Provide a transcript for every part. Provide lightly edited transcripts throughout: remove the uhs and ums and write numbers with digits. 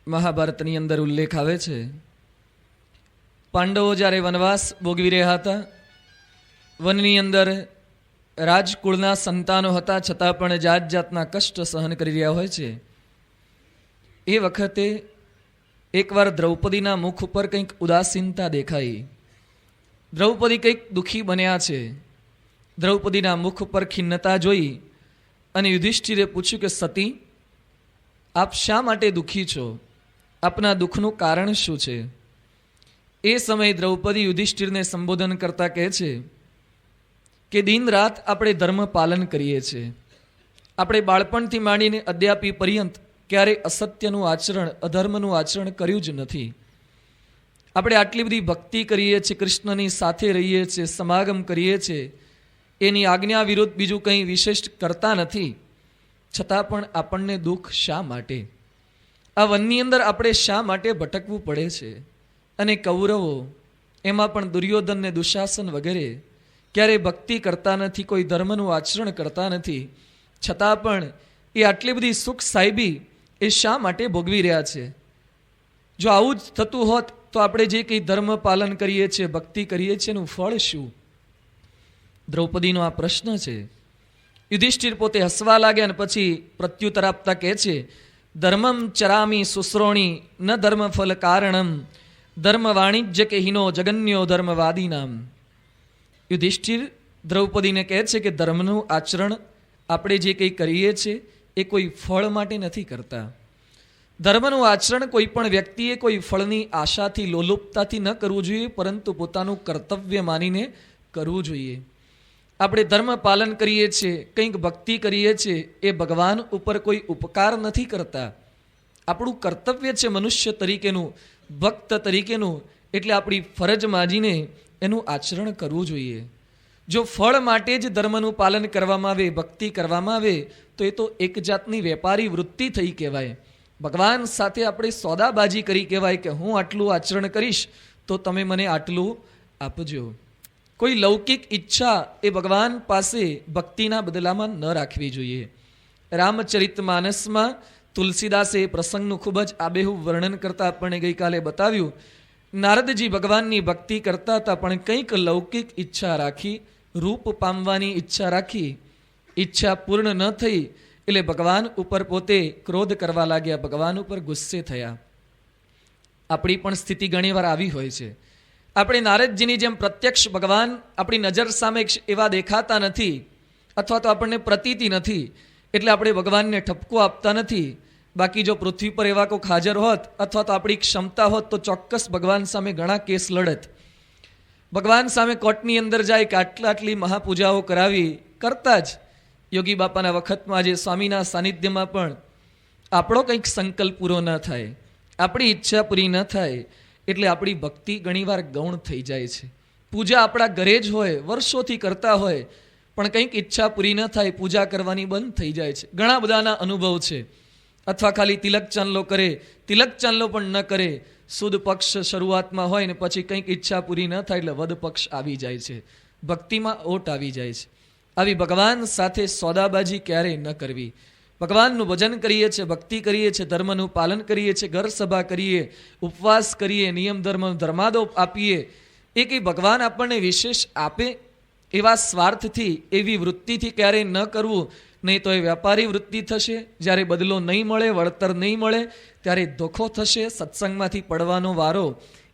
મહાભારતની અંદર ઉલ્લેખ આવે છે, પાંડવો જ્યારે વનવાસ ભોગવી રહ્યા હતા, વનની અંદર રાજકુળના સંતાનો હતા, છતાં પણ જાત જાતના કષ્ટ સહન કરી રહ્યા હોય છે. એ વખતે એકવાર દ્રૌપદીના મુખ ઉપર કંઈક ઉદાસીનતા દેખાઈ. દ્રૌપદી કંઈક દુઃખી બન્યા છે. દ્રૌપદીના મુખ ઉપર ખિન્નતા જોઈ અને યુધિષ્ઠિરે પૂછ્યું કે સતી, આપ શા માટે દુઃખી છો? આપના દુઃખનું કારણ શું છે? એ સમયે દ્રૌપદી યુધિષ્ઠિરને સંબોધન કરતા કહે છે કે દિન રાત આપણે ધર્મ પાલન કરીએ છીએ. આપણે બાળપણથી માંડીને અદ્યાપી પર્યંત ક્યારેય અસત્યનું આચરણ, અધર્મનું આચરણ કર્યું જ નથી. આપણે આટલી બધી ભક્તિ કરીએ છીએ, કૃષ્ણની સાથે રહીએ છીએ, સમાગમ કરીએ છીએ, એની આજ્ઞા વિરુદ્ધ બીજું કંઈ વિશેષ કરતા નથી, છતાં પણ આપણને દુઃખ શા માટે? આ વનની અંદર આપણે શા માટે ભટકવું પડે છે? અને કૌરવો, એમાં પણ દુર્યોધન ને દુશાસન વગેરે ક્યારેય ભક્તિ કરતા નથી, કોઈ ધર્મનું આચરણ કરતા નથી, છતાં પણ એ આટલી બધી સુખ સાહેબી એ શા માટે ભોગવી રહ્યા છે? જો આવું જ થતું હોત તો આપણે જે કંઈ ધર્મ પાલન કરીએ છીએ, ભક્તિ કરીએ છીએ, એનું ફળ શું? દ્રૌપદીનો આ પ્રશ્ન છે. યુધિષ્ઠિર પોતે હસવા લાગ્યા અને પછી પ્રત્યુત્તર આપતા કહે છે, ધર્મમ ચરામી શુશ્રોણી ન ધર્મ ફલ કારણમ ધર્મ વાણિજ્ય કે હિનો જગન્યો ધર્મવાદીનામ. યુધિષ્ઠિર દ્રૌપદીને કહે છે કે ધર્મનું આચરણ આપણે જે કંઈ કરીએ છીએ એ કોઈ ફળ માટે નથી કરતા. ધર્મનું આચરણ કોઈ પણ વ્યક્તિએ કોઈ ફળની આશાથી, લોલુપતાથી ન કરવું જોઈએ, પરંતુ પોતાનું કર્તવ્ય માનીને કરવું જોઈએ. આપણે ધર્મ પાલન કરીએ છીએ, કંઈક ભક્તિ કરીએ છીએ, એ ભગવાન ઉપર કોઈ ઉપકાર નથી કરતા. આપણું કર્તવ્ય છે મનુષ્ય તરીકેનું, ભક્ત તરીકેનું, એટલે આપણી ફરજ માજીને એનું આચરણ કરવું જોઈએ. જો ફળ માટે જ ધર્મનું પાલન કરવામાં આવે, ભક્તિ કરવામાં આવે, તો એ તો એક જાતની વેપારી વૃત્તિ થઈ કહેવાય. ભગવાન સાથે આપણે સોદાબાજી કરી કહેવાય કે હું આટલું આચરણ કરીશ તો તમે મને આટલું આપજો. કોઈ લૌકિક ઈચ્છા એ ભગવાન પાસે ભક્તિના બદલામાં ન રાખવી જોઈએ. રામચરિતમાનસમાં તુલસીદાસે એ પ્રસંગનું ખૂબ જ આબેહૂબ વર્ણન કરતા આપણને ગઈકાલે બતાવ્યું. નારદજી ભગવાનની ભક્તિ કરતા હતા, પણ કંઈક લૌકિક ઈચ્છા રાખી, રૂપ પામવાની ઈચ્છા રાખી, ઈચ્છા પૂર્ણ ન થઈ એટલે ભગવાન ઉપર પોતે ક્રોધ કરવા લાગ્યા, ભગવાન ઉપર ગુસ્સે થયા. આપણી પણ સ્થિતિ ઘણીવાર આવી હોય છે. આપણે નારદજીની જેમ પ્રત્યક્ષ ભગવાન આપણી નજર સામે એવા દેખાતા નથી, અથવા તો આપણને પ્રતીતિ નથી, એટલે આપણે ભગવાનને ઠપકો આપતા નથી. બાકી જો પૃથ્વી પર એવા કોઈક હાજર હોત, અથવા તો આપણી ક્ષમતા હોત, તો ચોક્કસ ભગવાન સામે ઘણા કેસ લડત. ભગવાન સામે કોર્ટની અંદર જાય કે આટલી મહાપૂજાઓ કરાવી, કરતા જ યોગી બાપાના વખતમાં, આજે સ્વામીના સાનિધ્યમાં પણ આપણો કંઈક સંકલ્પ પૂરો ન થાય, આપણી ઈચ્છા પૂરી ન થાય, એટલે આપણી ભક્તિ ઘણીવાર ગૌણ થઈ જાય છે. પૂજા આપણા ઘરે જ હોય, વર્ષોથી કરતા હોય, પણ કંઈક ઈચ્છા પૂરી ન થાય, પૂજા કરવાની બંધ થઈ જાય છે. ઘણા બધાના અનુભવ છે. અથવા ખાલી તિલક ચાંદલો કરે, તિલક ચાંદલો પણ ન કરે, સુદ પક્ષ શરૂઆતમાં હોય ને પછી કંઈક ઈચ્છા પૂરી ન થાય એટલે વદ પક્ષ આવી જાય છે, ભક્તિમાં ઓટ આવી જાય છે. આવી ભગવાન સાથે સોદાબાજી ક્યારેય ન કરવી. ભગવાનનું ભજન કરીએ છીએ, ભક્તિ કરીએ છીએ, ધર્મનું પાલન કરીએ છીએ, ઘર સભા કરીએ, ઉપવાસ કરીએ, નિયમ ધર્મ ધર્માદો આપીએ, એ કંઈ ભગવાન આપણને વિશેષ આપે એવા સ્વાર્થથી, એવી વૃત્તિથી ક્યારેય ન કરવું. નહીં તો એ વ્યાપારી વૃત્તિ થશે. જ્યારે બદલો નહીં મળે, વળતર નહીં મળે, ત્યારે ધોખો થશે, સત્સંગમાંથી પડવાનો વારો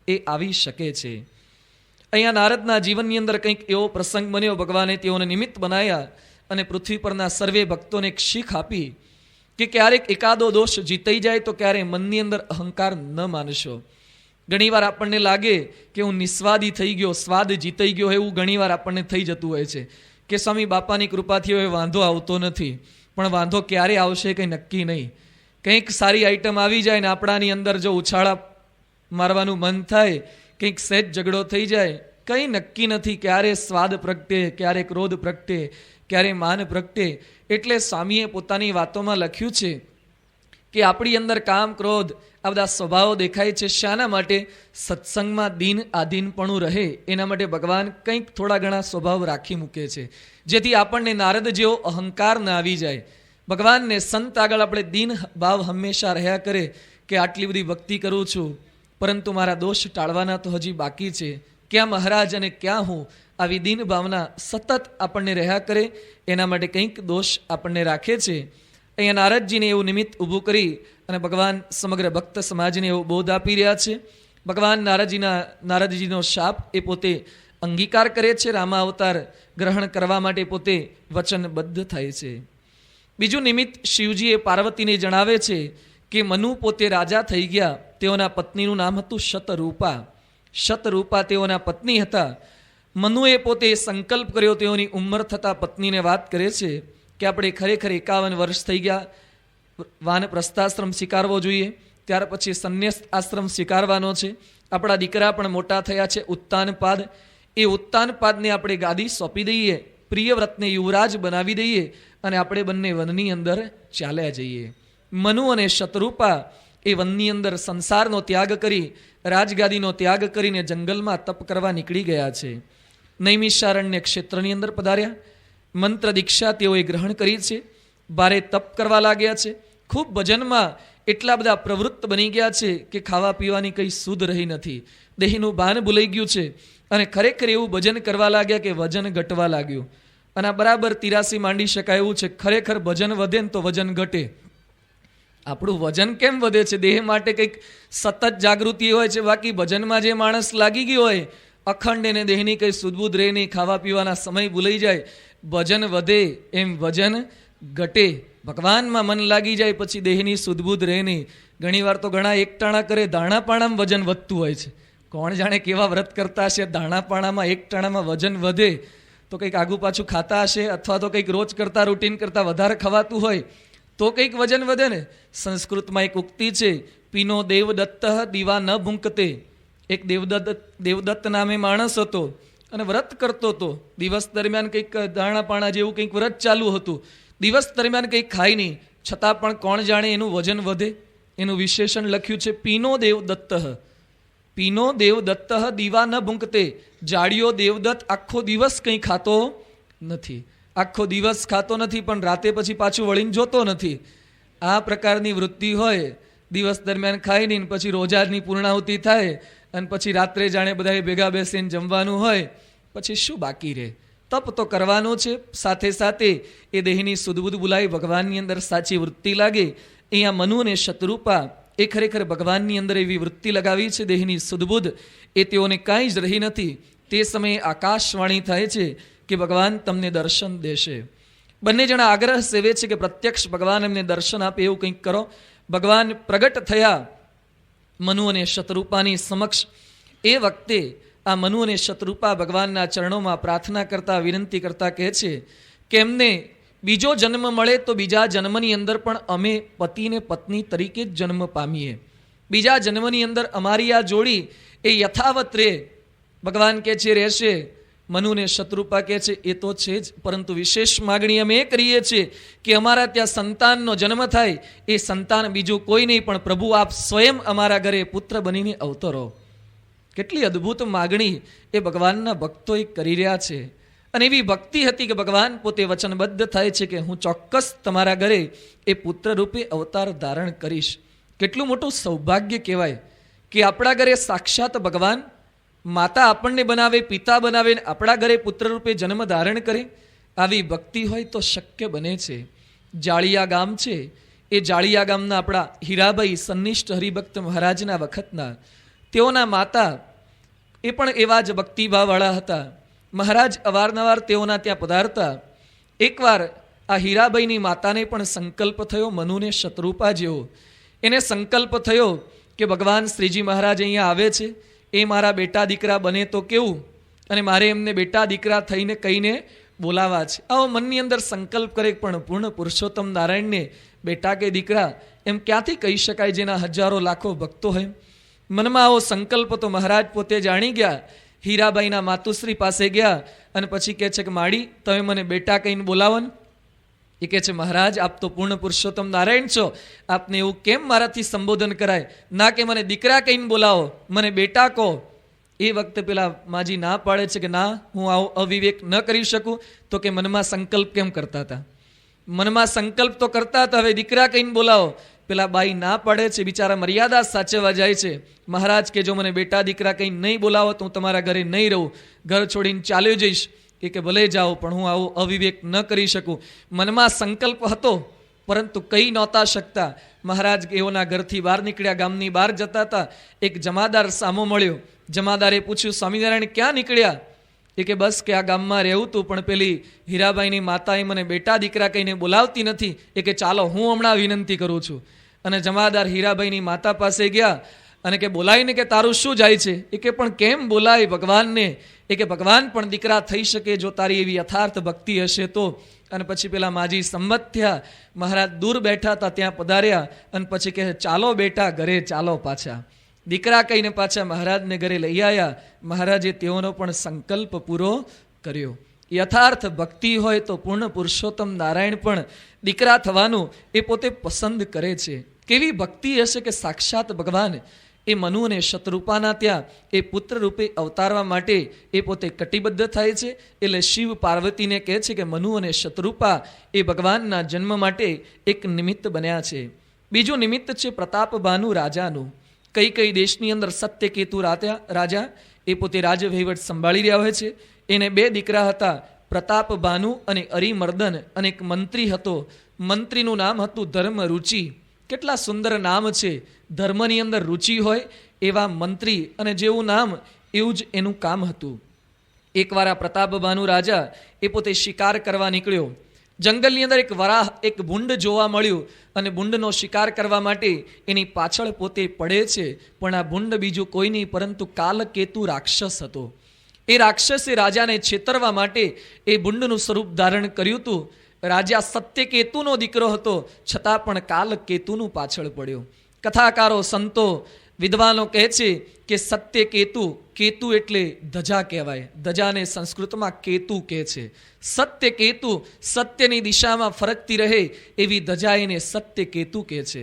એ આવી શકે છે. અહીંયા નારદના જીવનની અંદર કંઈક એવો પ્રસંગ બન્યો, ભગવાને તેઓને નિમિત્ત બનાવ્યા અને પૃથ્વી પરના સર્વે ભક્તોને એક શીખ આપી કે ક્યારેક એકાદો દોષ જીતાઈ જાય તો ક્યારેય મનની અંદર અહંકાર ન માનશો. ઘણીવાર આપણને લાગે કે હું નિસ્વાદી થઈ ગયો, સ્વાદ જીતાઈ ગયો, એવું ઘણીવાર આપણને થઈ જતું હોય છે કે સ્વામી બાપાની કૃપાથી હવે વાંધો આવતો નથી. પણ વાંધો ક્યારે આવશે કંઈ નક્કી નહીં. કંઈક સારી આઈટમ આવી જાય ને આપણાની અંદર જો ઉછાળા મારવાનું મન થાય, કંઈક સહેજ ઝઘડો થઈ જાય, કંઈ નક્કી નથી ક્યારે સ્વાદ પ્રગટે, ક્યારે ક્રોધ પ્રગટે, ક્યારે માન પ્રગટે. એટલે સ્વામીએ પોતાની વાતોમાં લખ્યું છે કે આપણી અંદર કામ, ક્રોધ, આ બધા સ્વભાવો દેખાય છે. શાના માટે? સત્સંગમાં દીન આધીનપણું રહે એના માટે ભગવાન કંઈક થોડા ઘણા સ્વભાવ રાખી મૂકે છે, જેથી આપણને નારદ જેવો અહંકાર ના આવી જાય. ભગવાનને સંત આગળ આપણે દીન ભાવ હંમેશા રહ્યા કરે, કે આટલી બધી ભક્તિ કરું છું, પરંતુ મારા દોષ ટાળવાના તો હજી બાકી છે. ક્યાં મહારાજ અને ક્યાં હું? આવી દીન ભાવના સતત આપણને રહ્યા કરે, એના માટે કંઈક દોષ આપણને રાખે છે. અહીંયા નારદજીને એવું નિમિત્ત ઊભું કરી અને ભગવાન સમગ્ર ભક્ત સમાજને એવો બોધ આપી રહ્યા છે. ભગવાન નારદજીનો શાપ એ પોતે અંગીકાર કરે છે, રામા અવતાર ગ્રહણ કરવા માટે પોતે વચનબદ્ધ થાય છે. બીજું નિમિત્ત શિવજી એ પાર્વતીને જણાવે છે કે મનુ પોતે રાજા થઈ ગયા. તેઓના પત્નીનું નામ હતું શતરૂપા. શતરૂપા તેઓના પત્ની હતા. મનુએ પોતે સંકલ્પ કર્યો, તેઓની ઉંમર થતાં પત્નીને વાત કરે છે કે આપણે ખરેખર 51 વર્ષ થઈ ગયા, વાનપ્રસ્થાશ્રમ સ્વીકારવો જોઈએ, ત્યાર પછી સંન્યાસ આશ્રમ સ્વીકારવાનો છે. આપણા દીકરા પણ મોટા થયા છે, ઉત્તાનપાદ. એ ઉત્તાનપાદને આપણે ગાદી સોંપી દઈએ, પ્રિયવ્રતને યુવરાજ બનાવી દઈએ અને આપણે બંને વનની અંદર ચાલ્યા જઈએ. મનુ અને શતરૂપા એ વનની અંદર સંસારનો ત્યાગ કરી, રાજગાદીનો ત્યાગ કરીને જંગલમાં તપ કરવા નીકળી ગયા છે. નૈમિષારણ્ય ક્ષેત્રની અંદર પધાર્યા. મંત્ર દીક્ષા તેઓએ ગ્રહણ કરી છે. ભારે તપ કરવા લાગ્યા છે. ખૂબ ભજનમાં એટલા બધા પ્રવૃત્ત બની ગયા છે કે ખાવા પીવાની કંઈ સુધ રહી નથી. દેહનું ભાન ભૂલાઈ ગયું છે અને ખરેખર એવું ભજન કરવા લાગ્યા કે વજન ઘટવા લાગ્યું. અને આ બરાબર 83 માંડી શકાય એવું છે. ખરેખર ભજન વધે ને તો વજન ઘટે. આપણું વજન કેમ વધે છે? દેહ માટે કંઈક સતત જાગૃતિ હોય છે. બાકી ભજનમાં જે માણસ લાગી ગયો હોય, અખંડ એને દેહની કંઈ સુદબુદ રહે નહીં, ખાવા પીવાના સમય ભૂલાઈ જાય. ભજન વધે એમ વજન ઘટે. ભગવાનમાં મન લાગી જાય પછી દેહની સુદબુદ રહે નહીં. ઘણીવાર તો ઘણા એકટાણા કરે, દાણાપાણામાં વજન વધતું હોય છે. કોણ જાણે કેવા વ્રત કરતા હશે, દાણાપાણામાં એકટાણામાં વજન વધે તો કંઈક આગુ પાછું ખાતા હશે, અથવા તો કંઈક રોજ કરતા રૂટીન કરતાં વધારે ખવાતું હોય તો કંઈક વજન વધે ને. સંસ્કૃતમાં એક ઉક્તિ છે, પીનો દેવદત્ત દીવા ન ભૂંકતે. એક દેવદત્ત નામે માણસ હતો અને વ્રત કરતો હતો. દિવસ દરમિયાન કંઈક દાણાપાણા જેવું કંઈક વ્રત ચાલુ હતું. દિવસ દરમિયાન કંઈક ખાય નહીં, છતાં પણ કોણ જાણે એનું વજન વધે. એનું વિશેષણ લખ્યું છે પીનો દેવદત્ત. પીનો દેવદત્ત દીવા ન ભૂંકતે. જાડિયો દેવદત્ત આખો દિવસ કંઈ ખાતો નથી. આખો દિવસ ખાતો નથી પણ રાતે પછી પાછું વળીને જોતો નથી. આ પ્રકારની વૃત્તિ હોય. દિવસ દરમિયાન ખાઈ નહીં, પછી રોજાની પૂર્ણાહુતિ થાય અને પછી રાત્રે જાણે બધાએ ભેગા બેસીને જમવાનું હોય, પછી શું બાકી રહે? તપ તો કરવાનું છે, સાથે સાથે એ દેહની સુદબુદ બોલાવી ભગવાનની અંદર સાચી વૃત્તિ લાગે. અહીંયા મનુ અને શતરૂપા એ ખરેખર ભગવાનની અંદર એવી વૃત્તિ લગાવી છે, દેહની સુદબુદ એ તેઓને કાંઈ જ રહી નથી. તે સમયે આકાશવાણી થાય છે કે ભગવાન તમને દર્શન દેશે. બંને જણા આગ્રહ સેવે છે કે પ્રત્યક્ષ ભગવાન એમને દર્શન આપે એવું કંઈક કરો. ભગવાન પ્રગટ થયા મનુ અને શતરૂપાની સમક્ષ. એ વખતે આ મનુ અને શતરૂપા ભગવાનના ચરણોમાં પ્રાર્થના કરતા, વિનંતી કરતા કહે છે કે એમને બીજો જન્મ મળે તો બીજા જન્મની અંદર પણ અમે પતિ ને પત્ની તરીકે જ જન્મ પામીએ. બીજા જન્મની અંદર અમારી આ જોડી એ યથાવત રહે. ભગવાન કહે છે રહેશે. મનુ ને શતરૂપા કહે છે એ તો છે જ, પરંતુ વિશેષ માગણી અમે એ કરીએ છીએ કે અમારા ત્યાં સંતાનનો જન્મ થાય. એ સંતાન બીજું કોઈ નહીં પણ પ્રભુ આપ સ્વયં અમારા ઘરે પુત્ર બનીને અવતરો. કેટલી અદ્ભુત માગણી એ ભગવાનના ભક્તો કરી રહ્યા છે. અને એવી ભક્તિ હતી કે ભગવાન પોતે વચનબદ્ધ થાય છે કે હું ચોક્કસ તમારા ઘરે એ પુત્ર રૂપે અવતાર ધારણ કરીશ. કેટલું મોટું સૌભાગ્ય કહેવાય કે આપણા ઘરે સાક્ષાત ભગવાન માતા આપણને બનાવે, પિતા બનાવે, આપણા ઘરે પુત્ર રૂપે જન્મ ધારણ કરે. આવી ભક્તિ હોય તો શક્ય બને છે. જાળિયા ગામ છે, એ જાળિયા ગામના આપણા હીરાભાઈ સન્નિષ્ઠ હરિભક્ત મહારાજના વખતના તેઓના માતા એ પણ એવા જ ભક્તિભાવવાળા હતા. મહારાજ અવારનવાર તેઓના ત્યાં પધારતા. એકવાર આ હીરાબાઈની માતાને પણ સંકલ્પ થયો, મનુને શતરૂપા જેવો. એને સંકલ્પ થયો કે ભગવાન શ્રીજી મહારાજ અહીંયા આવે છે, એ મારા બેટા દીકરા બને તો કેવું, અને મારે એમને બેટા દીકરા થઈને કહીને બોલાવા છે. આવો મનની અંદર સંકલ્પ કરે, પણ પૂર્ણ પુરુષોત્તમ નારાયણને બેટા કે દીકરા એમ ક્યાંથી કહી શકાય જેના હજારો લાખો ભક્તો હોય. મનમાં આવો સંકલ્પ તો મહારાજ પોતે જાણી ગયા. હીરાબાઈના માતુશ્રી પાસે ગયા અને પછી કહે છે કે માડી તમે મને બેટા કહીને બોલાવો ને. એ કહે છે મહારાજ આપ તો પૂર્ણ પુરુષોત્તમ નારાયણ છો, આપને એવું કેમ મારાથી સંબોધન કરાય? ના કે મને દીકરા કહીને બોલાવો, મને બેટા કહો. એ વખતે પેલા માજી ના પાડે છે કે ના, હું આવો અવિવેક ન કરી શકું. તો કે મનમાં સંકલ્પ કેમ કરતા હતા? મનમાં સંકલ્પ તો કરતા હતા, હવે દીકરા કહીને બોલાવો. પેલા બાઈ ના પાડે છે, બિચારા મર્યાદા સાચવવા જાય છે. મહારાજ કે જો મને બેટા દીકરા કંઈ નહીં બોલાવો તો હું તમારા ઘરે નહીં રહું, ઘર છોડીને ચાલ્યો જઈશ. કે ભલે જાઓ, પણ હું આવો અવિવેક ન કરી શકું. મનમાં સંકલ્પ હતો પરંતુ કહી નહોતા શકતા. મહારાજ એઓના ઘરથી બહાર નીકળ્યા, ગામની બહાર જતા હતા. એક જમાદાર સામો મળ્યો. જમાદારે પૂછ્યું, સ્વામિનારાયણ ક્યાં નીકળ્યા? એ કે બસ કે આ ગામમાં રહેવું તું, પણ પેલી હીરાબાઈની માતાએ મને બેટા દીકરા કહીને બોલાવતી નથી. એ કે ચાલો હું હમણાં વિનંતી કરું છું. અને જમાદાર હીરાબાઈની માતા પાસે ગયા અને કે બોલાવીને કે તારું શું જાય છે? એ કે પણ કેમ બોલાય ભગવાનને? એ કે ભગવાન પણ દીકરા થઈ શકે જો તારી એવી યથાર્થ ભક્તિ હશે તો. અને પછી પેલા માજી સંમત થયા. મહારાજ દૂર બેઠા હતા ત્યાં પધાર્યા અને પછી કહે ચાલો બેટા ઘરે ચાલો પાછા. દીકરા કહીને પાછા મહારાજને ઘરે લઈ આવ્યા. મહારાજે તેઓનો પણ સંકલ્પ પૂરો કર્યો. યથાર્થ ભક્તિ હોય તો પૂર્ણ પુરુષોત્તમ નારાયણ પણ દીકરા થવાનું એ પોતે પસંદ કરે છે. કેવી ભક્તિ હશે કે સાક્ષાત ભગવાન એ મનુ અને શતરૂપાના ત્યાં એ પુત્ર રૂપે અવતારવા માટે એ પોતે કટિબદ્ધ થાય છે. એટલે શિવ પાર્વતીને કહે છે કે મનુ અને શતરૂપા એ ભગવાનના જન્મ માટે એક નિમિત્ત બન્યા છે. બીજું નિમિત્ત છે પ્રતાપભાનુ રાજાનું. કઈ કઈ દેશની અંદર સત્યકેતુ રાજા એ પોતે રાજ વહીવટ સંભાળી રહ્યા હોય છે. એને 2 દીકરા હતા, પ્રતાપભાનુ અને અરિમર્દન. અને એક મંત્રી હતો, મંત્રીનું નામ હતું ધર્મ રુચિ. કેટલા સુંદર નામ છે. ધર્મની અંદર રુચિ હોય એવા મંત્રી, અને જેવું નામ એવું જ એનું કામ હતું. એકવાર આ પ્રતાપભાનુ રાજા એ પોતે શિકાર કરવા નીકળ્યો. જંગલની અંદર એક વરાહ, એક ભૂંડ જોવા મળ્યું અને ભૂંડનો શિકાર કરવા માટે એની પાછળ પોતે પડે છે. પણ આ ભૂંડ બીજું કોઈ નહીં પરંતુ કાલકેતુ રાક્ષસ હતો. એ રાક્ષસે રાજાને છેતરવા માટે એ ભૂંડનું સ્વરૂપ ધારણ કર્યું હતું. રાજા સત્યકેતુનો દીકરો હતો, છતાં પણ કાલકેતુનું પાછળ પડ્યો. કથાકારો, સંતો, વિદ્વાનો કહે છે કે સત્યકેતુ, કેતુ એટલે ધજા કહેવાય. ધજાને સંસ્કૃતમાં કેતુ કહે છે. સત્યકેતુ, સત્યની દિશામાં ફરકતી રહે એવી ધજા એને સત્યકેતુ કહે છે.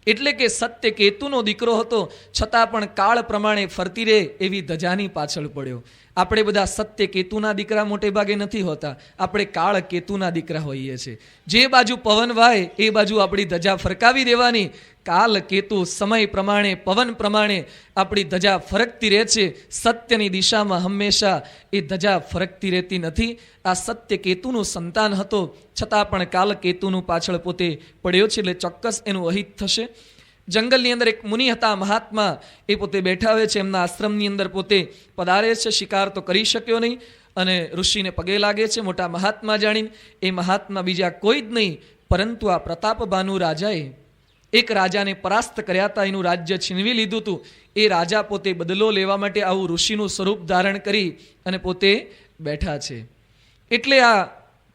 એટલે કે સત્યકેતુનો દીકરો હતો, છતાં પણ કાળ પ્રમાણે ફરતી રહે એવી ધજાની પાછળ પડ્યો. આપણે બધા સત્યકેતુના દીકરા મોટે ભાગે નથી હોતા, આપણે કાળ કેતુના દીકરા હોઈએ છીએ. જે બાજુ પવન વાય એ બાજુ આપણી ધજા ફરકાવી દેવાની. કાલ કેતુ સમય પ્રમાણે, પવન પ્રમાણે આપણી ધજા ફરકતી રહે છે. સત્યની દિશામાં હંમેશા એ ધજા ફરકતી રહેતી નથી. આ સત્યકેતુનું સંતાન હતો, છતાં પણ કાલકેતુનું પાછળ પોતે પડ્યો છે. એટલે ચોક્કસ એનું અહિત થશે. જંગલની અંદર એક મુનિ હતા, મહાત્મા. એ પોતે બેઠા હોય છે, એમના આશ્રમની અંદર પોતે પધારે છે. શિકાર તો કરી શક્યો નહીં અને ઋષિને પગે લાગે છે, મોટા મહાત્મા જાણીને. એ મહાત્મા બીજા કોઈ જ નહીં પરંતુ આ પ્રતાપભાનુ રાજાએ એક રાજાને પરાસ્ત કર્યા હતા, એનું રાજ્ય છીનવી લીધું હતું. એ રાજા પોતે બદલો લેવા માટે આવું ઋષિનું સ્વરૂપ ધારણ કરી અને પોતે બેઠા છે. એટલે આ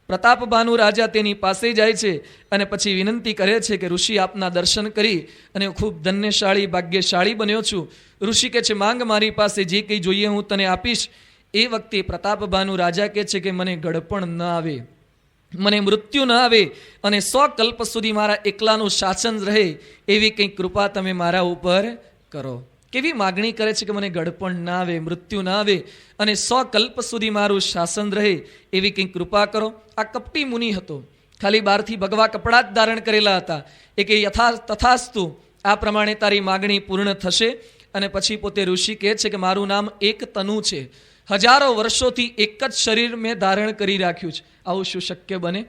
પ્રતાપભાનુ રાજા તેની પાસે જાય છે અને પછી વિનંતી કરે છે કે ઋષિ આપના દર્શન કરી અને હું ખૂબ ધન્યશાળી, ભાગ્યશાળી બન્યો છું. ઋષિ કહે છે માંગ, મારી પાસે જે કંઈ જોઈએ હું તને આપીશ. એ વખતે પ્રતાપભાનુ રાજા કહે છે કે મને ગળપણ ન આવે, મને મૃત્યુ ન આવે અને 100 કલ્પ સુધી મારા એકલાનું શાસન રહે એવી કંઈક કૃપા તમે મારા ઉપર કરો. કેવી માગણી કરે છે કે મને ગળપણ ના આવે, મૃત્યુ ના આવે અને 100 કલ્પ સુધી મારું શાસન રહે એવી કંઈક કૃપા કરો. આ કપટી મુનિ હતો, ખાલી બહારથી ભગવા કપડાં જ ધારણ કરેલા હતા. એ કે તથાસ્તુ, આ પ્રમાણે તારી માગણી પૂર્ણ થશે. અને પછી પોતે ઋષિ કહે છે કે મારું નામ એક તનુ છે, હજારો વર્ષોથી એક જ શરીર મેં ધારણ કરી રાખ્યું છે. આવું શું શક્ય બને?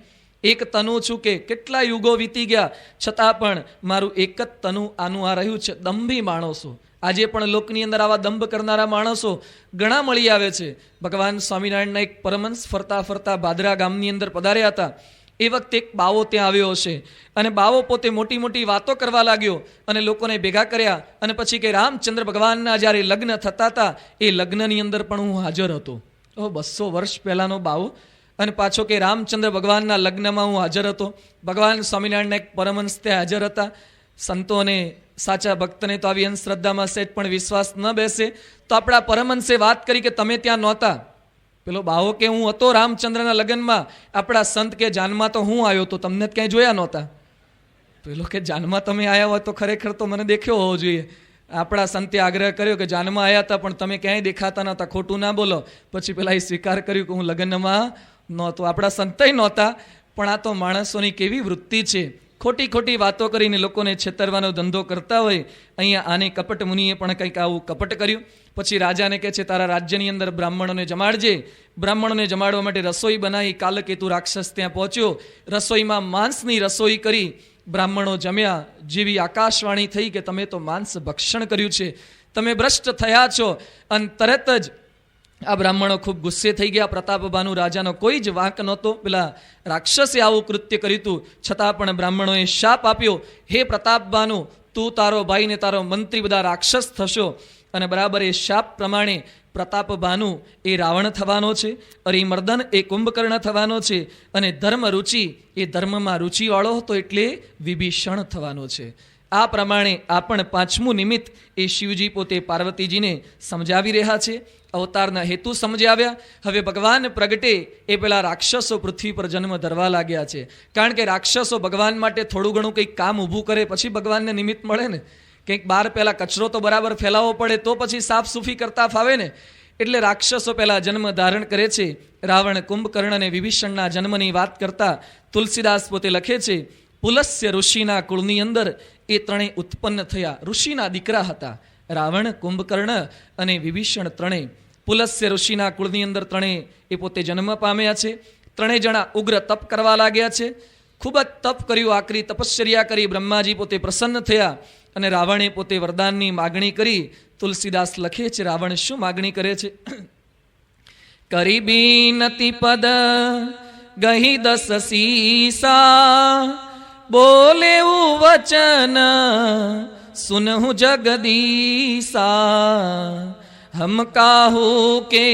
એક તનુ છું કે કેટલા યુગો વીતી ગયા છતાં પણ મારું એક જ તનુ આનું આ રહ્યું છે. દંભી માણસો, આજે પણ લોકની અંદર આવા દંભ કરનારા માણસો ઘણા મળી આવે છે. ભગવાન સ્વામિનારાયણના એક પરમહંસ ફરતા ફરતા ભાદરા ગામની અંદર પધાર્યા હતા. એ વખતે એક બાવો ત્યાં આવ્યો હશે અને બાવો પોતે મોટી મોટી વાતો કરવા લાગ્યો અને લોકોને ભેગા કર્યા. અને પછી કે રામચંદ્ર ભગવાનના જ્યારે લગ્ન થતા હતા એ લગ્નની અંદર પણ હું હાજર હતો. 200 વર્ષ પહેલાનો બાવો. અને પાછો કે રામચંદ્ર ભગવાનના લગ્નમાં હું હાજર હતો. ભગવાન સ્વામિનારાયણના એક પરમહંસ ત્યાં હાજર હતા. સંતોને, સાચા ભક્તને તો આવી અંધશ્રદ્ધામાં સહેજ પણ વિશ્વાસ ન બેસે. તો આપણા પરમહંસે વાત કરી કે તમે ત્યાં નહોતા. પેલો બાવો કે હું હતો રામચંદ્રના લગ્નમાં. આપણા સંત કે જાનમાં તો હું આવ્યો તો તમને ક્યાંય જોયા નહોતા. પેલો કે જાનમાં તમે આવ્યા હોય તો ખરેખર તો મને દેખ્યો હોવો જોઈએ. આપણા સંતે આગ્રહ કર્યો કે જાનમાં આવ્યા હતા પણ તમે ક્યાંય દેખાતા નહોતા, ખોટું ના બોલો. પછી પેલા એ સ્વીકાર કર્યું કે હું લગ્નમાં નહોતો. આપણા સંતય નહોતા. પણ આ તો માણસોની કેવી વૃત્તિ છે ખોટી ખોટી વાતો કરીને લોકોને છેતરવાનો ધંધો કરતા હોય. અહીંયા આને કપટ મુનિએ પણ કંઈક આવું કપટ કર્યું. પછી રાજાને કહે છે, તારા રાજ્યની અંદર બ્રાહ્મણોને જમાડજે. બ્રાહ્મણોને જમાડવા માટે રસોઈ બનાવી. કાલકેતુ રાક્ષસ ત્યાં પહોંચ્યો, રસોઈમાં માંસની રસોઈ કરી. બ્રાહ્મણો જમ્યા. જેવી આકાશવાણી થઈ કે તમે તો માંસ ભક્ષણ કર્યું છે, તમે ભ્રષ્ટ થયા છો. અને તરત જ આ બ્રાહ્મણો ખૂબ ગુસ્સે થઈ ગયા. પ્રતાપભાનુ રાજાનો કોઈ જ વાંક નહોતો. પેલા રાક્ષસે આવું કૃત્ય કર્યું હતું, છતાં પણ બ્રાહ્મણોએ શાપ આપ્યો, હે પ્રતાપભાનુ, તું, તારો ભાઈ ને તારો મંત્રી બધા રાક્ષસ થશો. અને બરાબર એ શાપ પ્રમાણે પ્રતાપભાનુ એ રાવણ થવાનો છે, અરિમર્દન એ કુંભકર્ણ થવાનો છે, અને ધર્મ રુચિ એ ધર્મમાં રુચિવાળો હતો એટલે વિભીષણ થવાનો છે. આ પ્રમાણે આ પણ પાંચમું નિમિત્ત એ શિવજી પોતે પાર્વતીજીને સમજાવી રહ્યા છે. અવતારના હેતુ સમજાવ્યા. હવે ભગવાન પ્રગટે એ પેલા રાક્ષસો પૃથ્વી પર જન્મ ધરવા લાગ્યા છે. કારણ કે રાક્ષસો ભગવાન માટે થોડું ઘણું કંઈક કામ ઊભું કરે પછી ભગવાનને નિમિત્ત મળે ને. કંઈક બહાર પહેલાં કચરો તો બરાબર ફેલાવવો પડે તો પછી સાફ સૂફી કરતા ફાવે ને. એટલે રાક્ષસો પહેલાં જન્મ ધારણ કરે છે. રાવણ, કુંભકર્ણ અને વિભીષણના જન્મની વાત કરતા તુલસીદાસ પોતે લખે છે, પુલસ્ય ઋષિના કુળની અંદર એ ત્રણેય ઉત્પન્ન થયા. ઋષિના દીકરા હતા રાવણ, કુંભકર્ણ અને વિભીષણ ત્રણેય. પુલસ્ય ઋષિના કુળની અંદર ત્રણેય એ પોતે જન્મ પામ્યા છે. ત્રણેય જણા ઉગ્ર તપ કરવા લાગ્યા છે. ખૂબ જ તપ કર્યું, આકરી તપશ્ચર્યા કરી. બ્રહ્માજી પોતે પ્રસન્ન થયા અને રાવણે પોતે વરદાનની માગણી કરી. તુલસીદાસ લખે છે, રાવણ શું માગણી કરે છે? કરી બીનતી પદ ગહી દસ સીસા, બોલેવું વચન સુનહું જગદીસા. હમ કાહું કે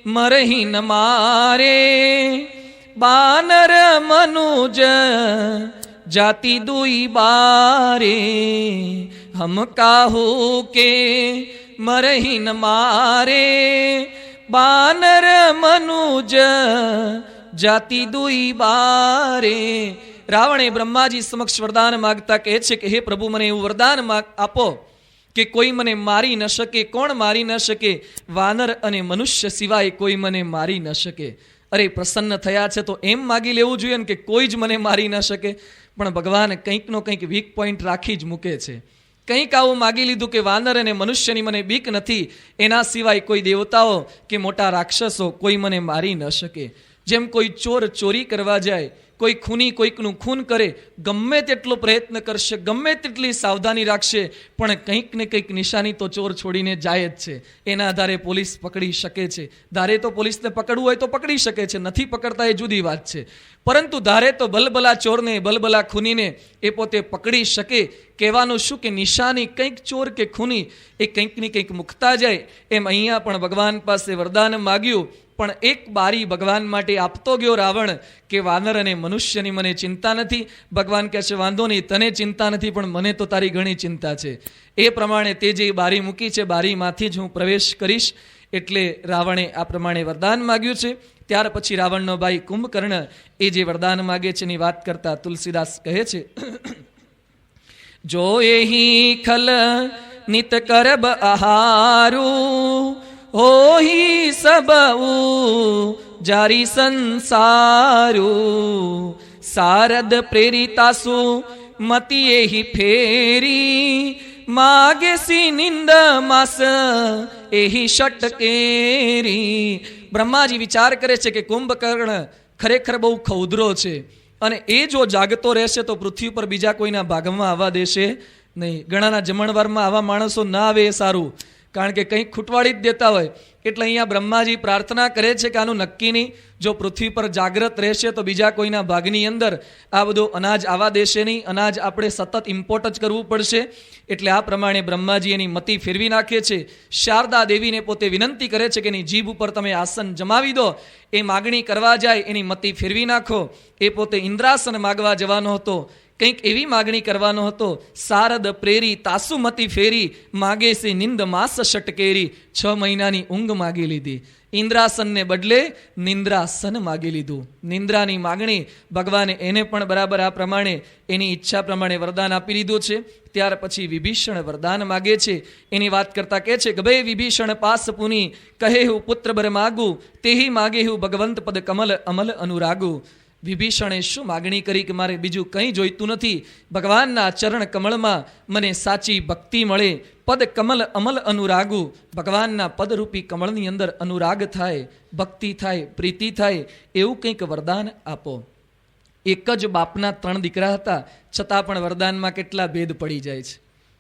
મરહી ન મારે, બાનર મનુજ જાતિ દુઈ બારે. હમ કાહું કે મરહી ન મારે, બાનર મનુજ જાતિ દુઈ બારે. રાવણે બ્રહ્માજી સમક્ષ વરદાન માગતા કહે છે કે હે પ્રભુ, મને એવું વરદાન આપો કે કોઈ મને મારી ન શકે. કોણ મારી ન શકે? વાનર અને મનુષ્ય સિવાય કોઈ મને મારી ન શકે. અરે પ્રસન્ન થયા છે તો એમ માગી લેવું જોઈએ ને કે કોઈ જ મને મારી ન શકે. પણ ભગવાન કંઈકનો કંઈક વીક પોઈન્ટ રાખી જ મૂકે છે. કંઈક આવું માગી લીધું કે વાનર અને મનુષ્યની મને બીક નથી, એના સિવાય કોઈ દેવતાઓ કે મોટા રાક્ષસો કોઈ મને મારી ન શકે. જેમ કોઈ ચોર ચોરી કરવા જાય, કોઈ ખૂની કોઈકનું ખૂન કરે, ગમે તેટલો પ્રયત્ન કરશે, ગમે તેટલી સાવધાની રાખશે, પણ કંઈક ને કંઈક નિશાની તો ચોર છોડીને જાય જ છે. એના આધારે પોલીસ પકડી શકે છે. ધારે તો પોલીસને પકડવું હોય તો પકડી શકે છે, નથી પકડતા એ જુદી વાત છે. પરંતુ ધારે તો બલબલા ચોરને, બલબલા ખૂનીને એ પોતે પકડી શકે. કહેવાનું શું કે નિશાની કંઈક ચોર કે ખૂની એ કંઈક ને કંઈક મૂકતા જાય. એમ અહીંયા પણ ભગવાન પાસે વરદાન માગ્યું, પણ એક બારી ભગવાન માટે આપતો ગયો રાવણ કે વાનર અને મનુષ્યની મને ચિંતા નથી. ભગવાન કહે છે, વાંધો નહીં, તને ચિંતા નથી પણ મને તો તારી ઘણી ચિંતા છે. એ પ્રમાણે તે જે બારી મૂકી છે, બારીમાંથી જ હું પ્રવેશ કરીશ. એટલે રાવણે આ પ્રમાણે વરદાન માગ્યું છે. ત્યાર પછી રાવણનો ભાઈ કુંભકર્ણ એ જે વરદાન માગે છે એની વાત કરતા તુલસીદાસ કહે છે, જો એહી ખલ નિત કરબ આહારું, હોહી સબઉ જારી સંસારું. શારદ પ્રેરિતાસુ મતિ એહી ફેરી, માગે સી નિંદ માસ એહી ષટકેરી. બ્રહ્માજી વિચાર કરે છે કે કુંભકર્ણ ખરેખર બહુ ખૌદરો છે અને એ જો જાગતો રહેશે તો પૃથ્વી પર બીજા કોઈના ભાગમાં આવવા દેશે નહીં. ઘણાના જમણવારમાં આવા માણસો ના આવે એ સારું, કારણ કે કંઈક ખૂટવાડી જ દેતા હોય. એટલે અહીંયા બ્રહ્માજી પ્રાર્થના કરે છે કે આનું નક્કી નહીં, જો પૃથ્વી પર જાગ્રત રહેશે તો બીજા કોઈના ભાગની અંદર આ બધું અનાજ આવવા દેશે નહીં. અનાજ આપણે સતત ઇમ્પોર્ટ જ કરવું પડશે. એટલે આ પ્રમાણે બ્રહ્માજી એની મતિ ફેરવી નાખે છે. શારદા દેવીને પોતે વિનંતી કરે છે કે એની જીભ ઉપર તમે આસન જમાવી દો. એ માગણી કરવા જાય એની મતિ ફેરવી નાખો. એ પોતે ઇન્દ્રાસન માગવા જવાનો હતો, કંઈક એવી માગણી કરવાનો હતો. શારદ પ્રેરી તાસુમતી ફેરી, માગે છે નિંદ માસ ષટકેરી. 6 મહિનાની ઊંઘ માગી લીધી. ઇન્દ્રાસનને બદલે નિંદ્રાસન માગી લીધું. નિંદ્રાની માગણી ભગવાને એને પણ બરાબર આ પ્રમાણે એની ઈચ્છા પ્રમાણે વરદાન આપી લીધું છે. ત્યાર પછી વિભીષણ વરદાન માગે છે. એની વાત કરતા કહે છે, ગભે વિભીષણ પાસ પુની, કહે હું પુત્ર બર માગું, તેહી માગે હું ભગવંત પદ કમલ અમલ અનુરાગુ. વિભીષણે શું માગણી કરી કે મારે બીજું કંઈ જોઈતું નથી, ભગવાનના ચરણ કમળમાં મને સાચી ભક્તિ મળે, પદ કમલ અમલ અનુરાગુ, ભગવાનના પદરૂપી કમળની અંદર અનુરાગ થાય, ભક્તિ થાય, પ્રીતિ થાય, એવું કંઈક વરદાન આપો. એક જ બાપના 3 દીકરા હતા, છતાં પણ વરદાનમાં કેટલા ભેદ પડી જાય છે.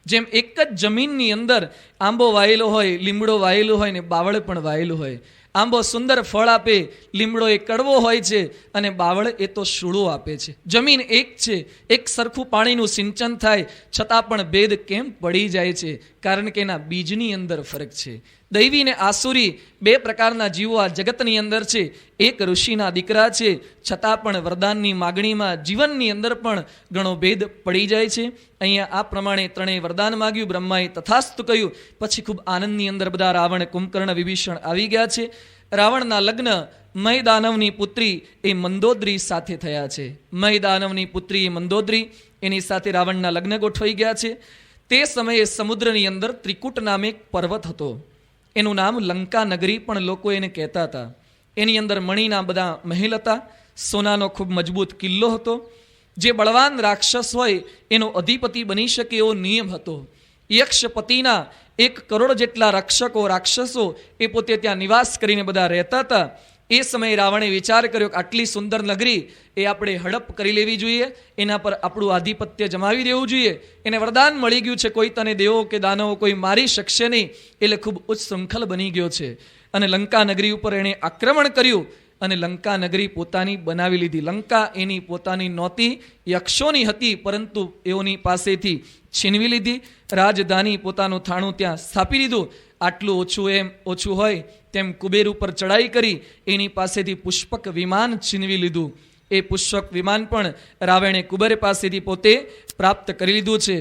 જેમ એક જ જમીનની અંદર આંબો વાયેલો હોય, લીમડો વાયેલો હોય ને બાવળ પણ વાયેલું હોય. આંબો સુંદર ફળ આપે, લીમડો એ કડવો હોય છે અને બાવળ એ તો શૂળો આપે છે. જમીન એક છે, એક સરખું પાણીનું સિંચન થાય, છતાં પણ ભેદ કેમ પડી જાય છે? કારણ કે એના બીજની અંદર ફરક છે. દૈવી ને આસુરી 2 પ્રકારના જીવો આ જગતની અંદર છે. એક ઋષિના દીકરા છે, છતાં પણ વરદાનની માગણીમાં જીવનની અંદર પણ ઘણો ભેદ પડી જાય છે. અહીંયા આ પ્રમાણે 3 વરદાન માગ્યું, બ્રહ્માએ તથાસ્તુ કહ્યું. પછી ખૂબ આનંદની અંદર બધા રાવણ, કુંભકર્ણ, વિભીષણ આવી ગયા છે. રાવણના લગ્ન મયદાનવની પુત્રી એ મંદોદરી સાથે થયા છે. મયદાનવની પુત્રી એ મંદોદરી, એની સાથે રાવણના લગ્ન ગોઠવાઈ ગયા છે. તે સમયે સમુદ્રની અંદર ત્રિકૂટ નામે એક પર્વત હતો. એનું નામ લંકા નગરી પણ લોકો એને કહેતા હતા. એની અંદર મણીના બધા મહેલ હતા, સોનાનો ખૂબ મજબૂત કિલ્લો હતો. જે બળવાન રાક્ષસ હોય એનો અધિપતિ બની શકે એવો નિયમ હતો. યક્ષપતિના 1 કરોડ જેટલા રક્ષકો, રાક્ષસો એ પોતે ત્યાં નિવાસ કરીને બધા રહેતા હતા. એ સમયે રાવણે વિચાર કર્યો કે આટલી સુંદર નગરી એ આપણે હડપ કરી લેવી જોઈએ, એના પર આપણું આધિપત્ય જમાવી દેવું જોઈએ. એને વરદાન મળી ગયું છે, કોઈ તને દેવો કે દાનવો કોઈ મારી શકશે નહીં, એટલે ખૂબ ઉચ્છૃંખલ બની ગયો છે. અને લંકા નગરી ઉપર એણે આક્રમણ કર્યું અને લંકા નગરી પોતાની બનાવી લીધી. લંકા એની પોતાની નહોતી, યક્ષોની હતી, પરંતુ એઓની પાસેથી છીનવી લીધી. રાજધાની પોતાનું થાણું ત્યાં સ્થાપી લીધું. આટલું ઓછું હોય તેમ કુબેર ઉપર ચડાઈ કરી એની પાસેથી પુષ્પક વિમાન છીનવી લીધું. એ પુષ્પક વિમાન પણ રાવણે કુબેર પાસેથી પોતે પ્રાપ્ત કરી લીધું છે.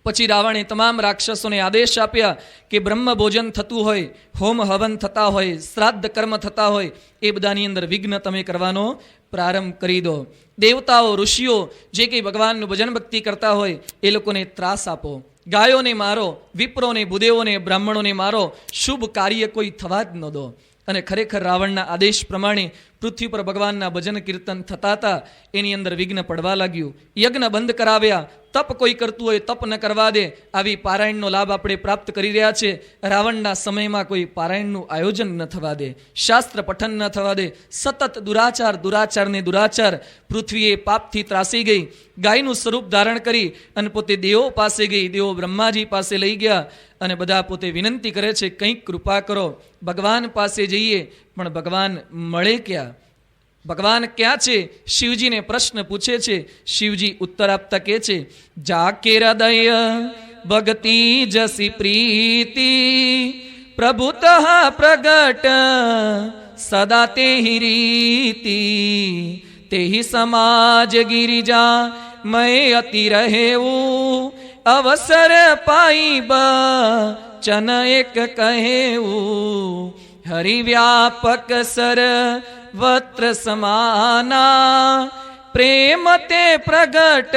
પછી રાવણે તમામ રાક્ષસોને આદેશ આપ્યા કે બ્રહ્મ ભોજન થતું હોય, હોમ હવન થતા હોય, શ્રાદ્ધ કર્મ થતા હોય, એ બધાની અંદર વિઘ્ન તમે કરવાનો પ્રારંભ કરી દો. દેવતાઓ, ઋષિઓ જે કંઈ ભગવાનનું ભજન ભક્તિ કરતા હોય એ લોકોને ત્રાસ આપો. ગાયોને મારો, વિપ્રોને, ભૂદેવોને, બ્રાહ્મણોને મારો, શુભ કાર્ય કોઈ થવા જ ન દો. અને ખરેખર રાવણના આદેશ પ્રમાણે પૃથ્વી પર ભગવાનના ભજન કીર્તન થતા હતા. એની અંદર વિઘ્ન પડવા લાગ્યું. યજ્ઞ બંધ કરાવ્યા. તપ કોઈ કરતું હોય તપ ન કરવા દે. આવી પારાયણનો લાભ આપણે પ્રાપ્ત કરી રહ્યા છે. રાવણના સમયમાં કોઈ પારાયણનું આયોજન ન થવા દે, શાસ્ત્ર પઠન ન થવા દે. સતત દુરાચાર ને દુરાચાર. પૃથ્વી એ પાપથી ત્રાસી ગઈ. ગાયનું સ્વરૂપ ધારણ કરી અને પોતે દેવો પાસે ગઈ. દેવો બ્રહ્માજી પાસે લઈ ગયા અને બધા પોતે વિનંતી કરે છે, કંઈક કૃપા કરો, ભગવાન પાસે જઈએ. પણ ભગવાન મળે ક્યાં? ભગવાન ક્યાં છે? શિવજીને પ્રશ્ન પૂછે છે. શિવજી ઉત્તર આપતા કહે છે, જાકે હૃદય ભક્તિ જસી પ્રીતિ પ્રભુતઃ પ્રગટ સદા તેહિ રીતિ તેહિ સમાજ ગિરિજા મય અતિ રહેવું અવસર પાઈ ચન એક કહેવું હરિવ્યાપક સર્વત્ર સમાના પ્રેમ તે પ્રગટ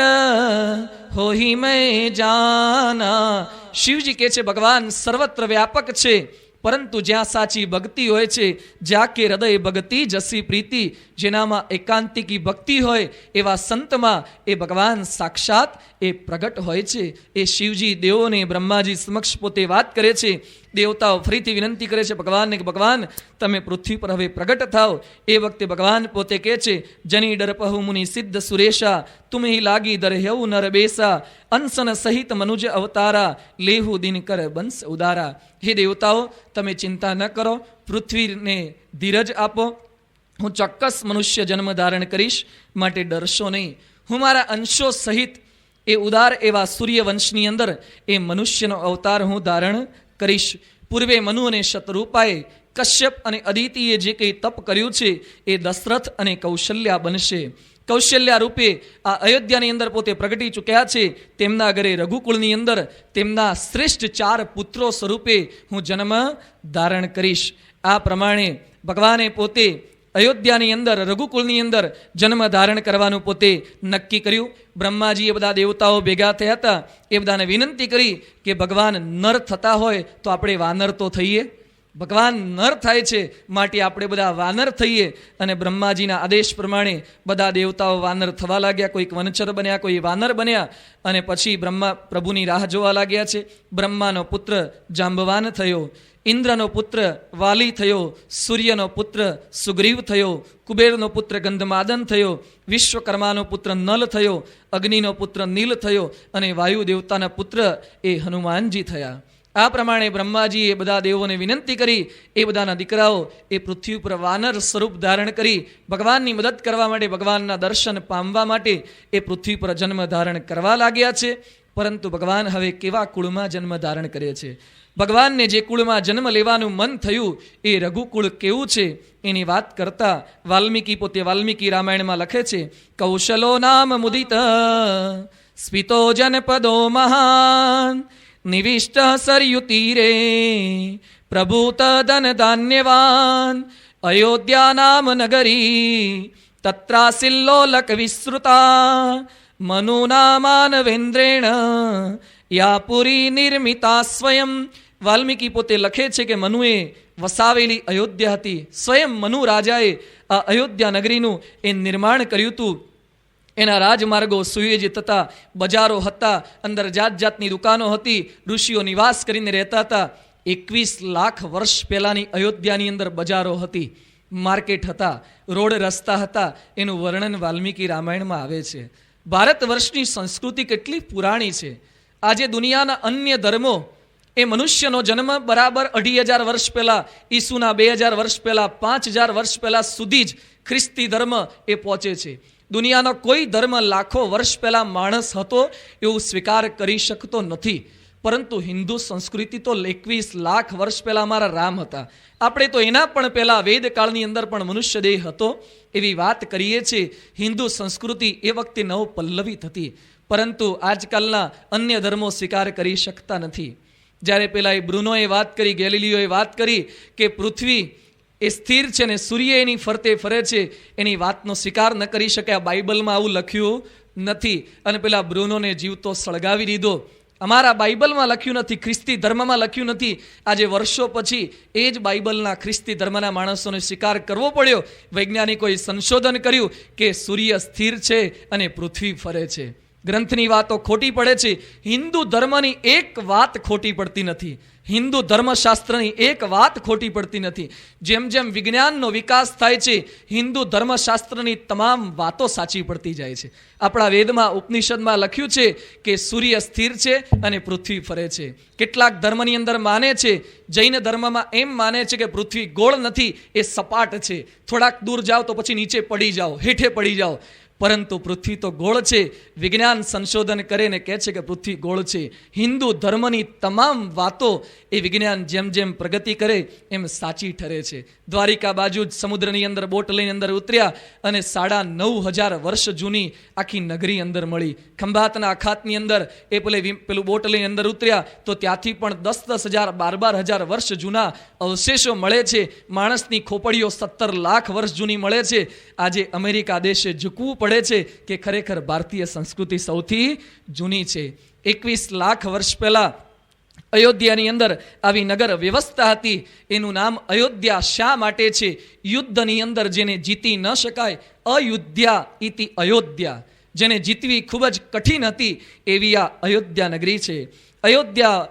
હોહી મેં જાના. શિવજી કહે છે ભગવાન સર્વત્ર વ્યાપક છે, પરંતુ જ્યાં સાચી ભક્તિ હોય છે, જ્યાં કે હૃદય ભક્તિ જસી પ્રીતિ, જેનામાં એકાંતિકી ભક્તિ હોય એવા સંતમાં એ ભગવાન સાક્ષાત એ પ્રગટ હોય છે. એ શિવજી દેવોને બ્રહ્માજી સમક્ષ પોતે વાત કરે છે. દેવતાઓ ફરીથી વિનંતી કરે છે ભગવાનને કે ભગવાન તમે પૃથ્વી પર હવે પ્રગટ થાઓ. એ વખતે ભગવાન પોતે કહે છે, જની ડરપહુ મુનિ સિદ્ધ સુરેશા તુમ્હી લાગી દરહ્યઉ નર બેસા અંસન સહિત મનુજ અવતારા લેહુ દિન કર બંસ ઉદારા. હે દેવતાઓ, તમે ચિંતા ન કરો, પૃથ્વીને ધીરજ આપો. હું ચોક્કસ મનુષ્ય જન્મ ધારણ કરીશ, માટે ડરશો નહીં. હું મારા અંશો સહિત એ ઉદાર એવા સૂર્યવંશની અંદર એ મનુષ્યનો અવતાર હું ધારણ કરીશ. પૂર્વે મનુ અને શતરૂપાએ, કશ્યપ અને અદિતિએ જે કંઈ તપ કર્યું છે એ દશરથ અને કૌશલ્યા બનશે. કૌશલ્યા રૂપે આ અયોધ્યાની અંદર પોતે પ્રગટી ચૂક્યા છે. તેમના ઘરે રઘુકુળની અંદર તેમના શ્રેષ્ઠ 4 પુત્રો સ્વરૂપે હું જન્મ ધારણ કરીશ. આ પ્રમાણે ભગવાને પોતે અયોધ્યાની અંદર રઘુકુળની અંદર જન્મ ધારણ કરવાનું પોતે નક્કી કર્યું. બ્રહ્માજી એ બધા દેવતાઓ ભેગા થયા હતા. એ બધાને વિનંતી કરી કે ભગવાન નર થતા હોય તો આપણે વાનર તો થઈએ, ભગવાન નર થાય છે, માટે આપણે બધા વાનર થઈએ. અને બ્રહ્માજીના આદેશ પ્રમાણે બધા દેવતાઓ વાનર થવા લાગ્યા. કોઈક વનચર બન્યા, કોઈ વાનર બન્યા. અને પછી બ્રહ્મા પ્રભુની રાહ જોવા લાગ્યા છે. બ્રહ્માનો પુત્ર જાંબવાન થયો, ઇન્દ્રનો પુત્ર વાલી થયો, સૂર્યનો પુત્ર સુગ્રીવ થયો, કુબેરનો પુત્ર ગંધમાદન થયો, વિશ્વકર્માનો પુત્ર નલ થયો, અગ્નિનો પુત્ર નીલ થયો, અને વાયુ દેવતાના પુત્ર એ હનુમાનજી થયા. આ પ્રમાણે બ્રહ્માજીએ બધા દેવોને વિનંતી કરી. એ બધાના દીકરાઓ એ પૃથ્વી ઉપર વાનર સ્વરૂપ ધારણ કરી ભગવાનની મદદ કરવા માટે, ભગવાનના દર્શન પામવા માટે એ પૃથ્વી પર જન્મ ધારણ કરવા લાગ્યા છે. પરંતુ ભગવાન હવે કેવા કુળમાં જન્મ ધારણ કરે છે? ભગવાનને જે કુળમાં જન્મ લેવાનું મન થયું એ રઘુકુળ કેવું છે એની વાત કરતા વાલ્મીકી પોતે વાલ્મીકી રામાયણમાં લખે છે, કૌશલો નામ મુદિત સ્પિતો જનપદો મહાન નિવિષ્ટ સરયુ તીરે પ્રભૂત ધન ધાન્યવાન અયોધ્યા નામ નગરી તત્રાસિલ્લોલક વિસ્તૃતા મનુના માનવેન્દ્રેણ યા પુરી નિર્મિતા સ્વયં. વાલ્મીકી પોતે લખે છે કે મનુએ વસાવેલી અયોધ્યા હતી. સ્વયં મનુ રાજાએ આ અયોધ્યા નગરીનું એ નિર્માણ કર્યું હતું. એના રાજમાર્ગો સુયોજિત હતા, બજારો હતા, અંદર જાત જાતની દુકાનો હતી, ઋષિઓ નિવાસ કરીને રહેતા હતા. 21 લાખ વર્ષ પહેલાની અયોધ્યાની અંદર બજારો હતી, માર્કેટ હતા, રોડ રસ્તા હતા. એનું વર્ણન વાલ્મીકી રામાયણમાં આવે છે. ભારત વર્ષની સંસ્કૃતિ કેટલી પુરાણી છે. આજે દુનિયાના અન્ય ધર્મો એ મનુષ્યનો જન્મ બરાબર 2500 વર્ષ પહેલાં, ઈસુના 2000 વર્ષ પહેલાં, 5000 વર્ષ પહેલાં સુધી જ ખ્રિસ્તી ધર્મ એ પહોંચે છે. દુનિયાનો કોઈ ધર્મ લાખો વર્ષ પહેલાં માણસ હતો એવું સ્વીકાર કરી શકતો નથી. પરંતુ હિન્દુ સંસ્કૃતિ તો 21 લાખ વર્ષ પહેલાં અમારા રામ હતા. આપણે તો એના પણ પહેલાં વેદકાળની અંદર પણ મનુષ્ય દેહ હતો એવી વાત કરીએ છીએ. હિન્દુ સંસ્કૃતિ એ વખતે નવ પલ્લવિત હતી, પરંતુ આજકાલના અન્ય ધર્મો સ્વીકાર કરી શકતા નથી. જ્યારે પેલા એ બ્રુનોએ વાત કરી, ગેલિલીઓએ વાત કરી કે પૃથ્વી એ સ્થિર છે ને સૂર્ય એની ફરતે ફરે છે, એની વાતનો સ્વીકાર ન કરી શક્યા. બાઇબલમાં આવું લખ્યું નથી. અને પેલા બ્રુનોને જીવતો સળગાવી દીધો. અમારા બાઇબલમાં લખ્યું નથી, ખ્રિસ્તી ધર્મમાં લખ્યું નથી. આજે વર્ષો પછી એ જ બાઇબલના ખ્રિસ્તી ધર્મના માણસોને સ્વીકાર કરવો પડ્યો. વૈજ્ઞાનિકોએ સંશોધન કર્યું કે સૂર્ય સ્થિર છે અને પૃથ્વી ફરે છે. ગ્રંથની વાતો ખોટી પડે છે. હિન્દુ ધર્મની એક વાત ખોટી પડતી નથી. હિન્દુ ધર્મશાસ્ત્રની એક વાત ખોટી પડતી નથી. જેમ જેમ વિજ્ઞાનનો વિકાસ થાય છે, હિન્દુ ધર્મશાસ્ત્રની તમામ વાતો સાચી પડતી જાય છે. આપણા વેદમાં ઉપનિષદમાં લખ્યું છે કે સૂર્ય સ્થિર છે અને પૃથ્વી ફરે છે. કેટલાક ધર્મની અંદર માને છે, જૈન ધર્મમાં એમ માને છે કે પૃથ્વી ગોળ નથી, એ સપાટ છે. થોડાક દૂર જાઓ તો પછી નીચે પડી જાઓ, હેઠે પડી જાઓ. પરંતુ પૃથ્વી તો ગોળ છે. વિજ્ઞાન સંશોધન કરે ને કહે છે કે પૃથ્વી ગોળ છે. હિન્દુ ધર્મની તમામ વાતો એ વિજ્ઞાન જેમ જેમ પ્રગતિ કરે એમ સાચી ઠરે છે. દ્વારિકા બાજુ જ સમુદ્રની અંદર બોટ લઈને અંદર ઉતર્યા અને 9,500 વર્ષ જૂની આખી નગરી અંદર મળી. ખંભાતના અખાતની અંદર એ પેલું બોટ લઈને અંદર ઉતર્યા તો ત્યાંથી પણ 10,000, 12,000 વર્ષ જૂના અવશેષો મળે છે. માણસની ખોપડીઓ 17 લાખ વર્ષ જૂની મળે છે. આજે અમેરિકા દેશે ઝૂકવું પડે છે કે ખરેખર ભારતીય સંસ્કૃતિ સૌથી જૂની છે. 21 લાખ વર્ષ પહેલા અયોધ્યાની અંદર આવી નગર વ્યવસ્થા હતી. એનું નામ અયોધ્યા શા માટે છે? યુદ્ધની અંદર જેને જીતી ન શકાય, અયુધ્યા ઇતિ અયોધ્યા, જેને જીતવી ખૂબ જ કઠિન હતી એવી આ અયોધ્યા નગરી છે. અયોધ્યા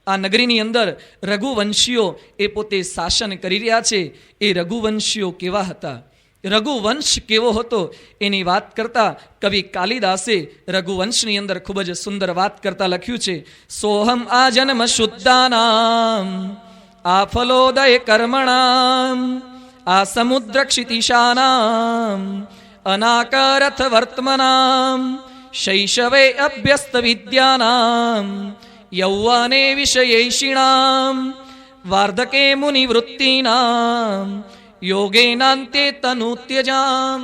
આ નગરીની અંદર રઘુવંશીઓ એ પોતે શાસન કરી રહ્યા છે. એ રઘુવંશીઓ કેવા હતા? રઘુવંશ કેવો હતો એની વાત કરતા કવિ કાલિદાસે રઘુવંશની અંદર ખૂબ જ સુંદર વાત કરતા લખ્યું છે, સોહમ આ જન્મ શુદ્ધાનામ આ ફલોદય કર્મણામ આ સમુદ્ર ક્ષિતિશાનામ અનાકરથ વર્તમનામ શૈશવે અભ્યસ્ત વિદ્યાનામ યૌવને વિષયેષિણામ વાર્ધકે મુનિવૃત્તિનામ યોગેનાંતે તનુત્યજામ.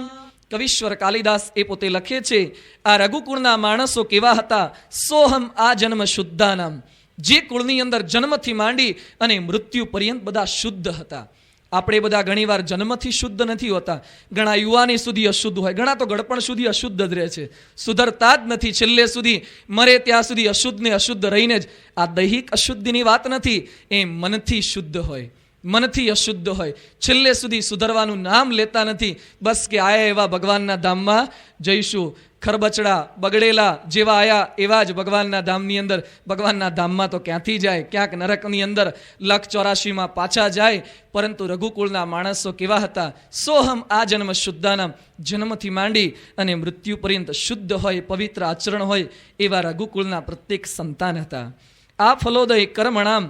કવિશ્વર કાલિદાસ એ પોતે લખે છે આ રઘુકુળના માણસો કેવા હતા? સોહમ આ જન્મ શુદ્ધાનામ, જે કુળની અંદર જન્મથી માંડી અને મૃત્યુ પર્યંત બધા શુદ્ધ હતા. આપણે બધા ઘણીવાર જન્મથી શુદ્ધ નથી હોતા. ઘણા યુવાની સુધી અશુદ્ધ હોય, ઘણા તો ગળપણ સુધી અશુદ્ધ જ રહે છે, સુધરતા જ નથી. છેલ્લે સુધી મરે ત્યાં સુધી અશુદ્ધ ને અશુદ્ધ રહીને જ. આ દૈહિક અશુદ્ધિની વાત નથી, એ મનથી શુદ્ધ હોય. મનથી અશુદ્ધ હોય, છેલ્લે સુધી સુધરવાનું નામ લેતા નથી. બસ કે આયા એવા ભગવાનના ધામમાં જઈશું. ખરબચડા બગડેલા જેવા આયા એવા જ ભગવાનના ધામની અંદર. ભગવાનના ધામમાં તો ક્યાંથી જાય, ક્યાંક નરકની અંદર 184માં પાછા જાય. પરંતુ રઘુકુળના માણસો કેવા હતા? સોહમ આ જન્મ શુદ્ધાનામ, જન્મથી માંડી અને મૃત્યુ પર્યંત શુદ્ધ હોય, પવિત્ર આચરણ હોય એવા રઘુકુળના પ્રત્યેક સંતાન હતા. આ ફલોદય કર્મણામ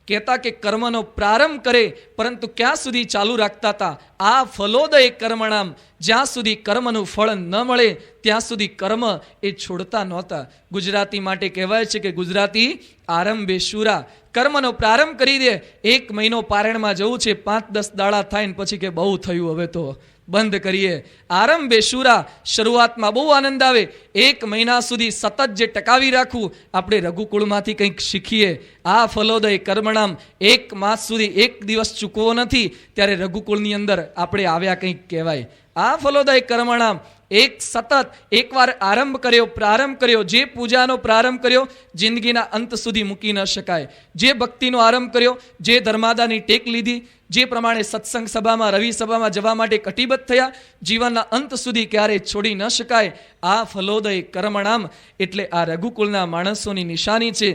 કહેતા કે કર્મનો પ્રારંભ કરે, પરંતુ ક્યાં સુધી ચાલુ રાખતા હતા? આ ફલોદય કર્મણામ, જ્યાં સુધી કર્મનું ફળ ન મળે ત્યાં સુધી કર્મ એ છોડતા નહોતા. ગુજરાતી માટે કહેવાય છે કે ગુજરાતી આરંભે શુરા. કર્મનો પ્રારંભ કરી દે. 1 મહિનો પારણમાં જવું છે, 5-10 દાડા થાય ને પછી કે બહુ થયું, હવે તો બંધ કરીએ. આરંભે શુરા, શરૂઆતમાં બહુ આનંદ આવે. 1 મહિના સુધી સતત જે ટકાવી રાખવું, આપણે રઘુકુળમાંથી કંઈક શીખીએ. આ ફલોદય કર્મણામ 1 માસ સુધી 1 દિવસ ચૂકવો નથી, ત્યારે રઘુકુળની અંદર આપણે આવ્યા કંઈક કહેવાય. આ ફલોદય કર્મણામ સતત એકવાર આરંભ કર્યો, પ્રારંભ કર્યો. જે પૂજાનો પ્રારંભ કર્યો જિંદગીના અંત સુધી મૂકી ન શકાય. જે ભક્તિનો આરંભ કર્યો, જે ધર્માદાની ટેક લીધી, જે પ્રમાણે સત્સંગ સભામાં, રવિ સભામાં જવા માટે કટિબદ્ધ થયા, જીવનના અંત સુધી ક્યારેય છોડી ન શકાય. આ ફલોદય કર્મણામ એટલે આ રઘુકુળના માણસોની નિશાની છે.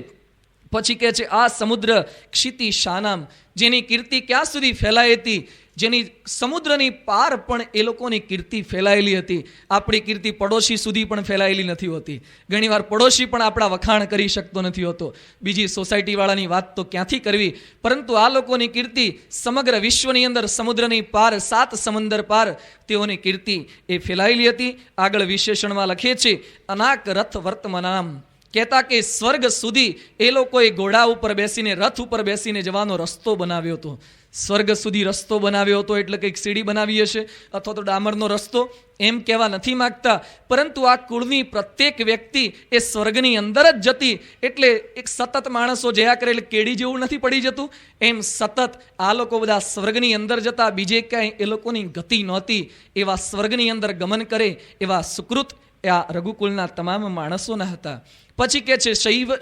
પછી કહે છે આ સમુદ્ર ક્ષિતિ શાનામ, જેની કીર્તિ ક્યાં સુધી ફેલાઈ હતી, જેની સમુદ્રની પાર પણ એ લોકોની કીર્તિ ફેલાયેલી હતી. આપણી કીર્તિ પડોશી સુધી પણ ફેલાયેલી નથી હોતી. ઘણીવાર પડોશી પણ આપણા વખાણ કરી શકતો નથી હોતો. બીજી સોસાયટીવાળાની વાત તો ક્યાંથી કરવી. પરંતુ આ લોકોની કીર્તિ સમગ્ર વિશ્વની અંદર સમુદ્રની પાર, 7 સમંદર પાર તેઓની કીર્તિ એ ફેલાયેલી હતી. આગળ વિશેષણમાં લખે છે અનાક રથ વર્તમાનામ, કહેતા કે સ્વર્ગ સુધી એ લોકોએ ઘોડા ઉપર બેસીને, રથ ઉપર બેસીને જવાનો રસ્તો બનાવ્યો હતો. સ્વર્ગ સુધી રસ્તો બનાવ્યો હતો એટલે કંઈક સીડી બનાવી હશે અથવા તો ડામરનો રસ્તો, એમ કહેવા નથી માગતા. પરંતુ આ કુળની પ્રત્યેક વ્યક્તિ એ સ્વર્ગની અંદર જ જતી. એટલે એક સતત માણસો જયા કરે એટલે કેડી જેવું નથી પડી જતું, એમ સતત આ લોકો બધા સ્વર્ગની અંદર જતા. બીજે ક્યાંય એ લોકોની ગતિ નહોતી. એવા સ્વર્ગની અંદર ગમન કરે એવા સુકૃત આ રઘુકુળના તમામ માણસોના હતા. પછી કે છે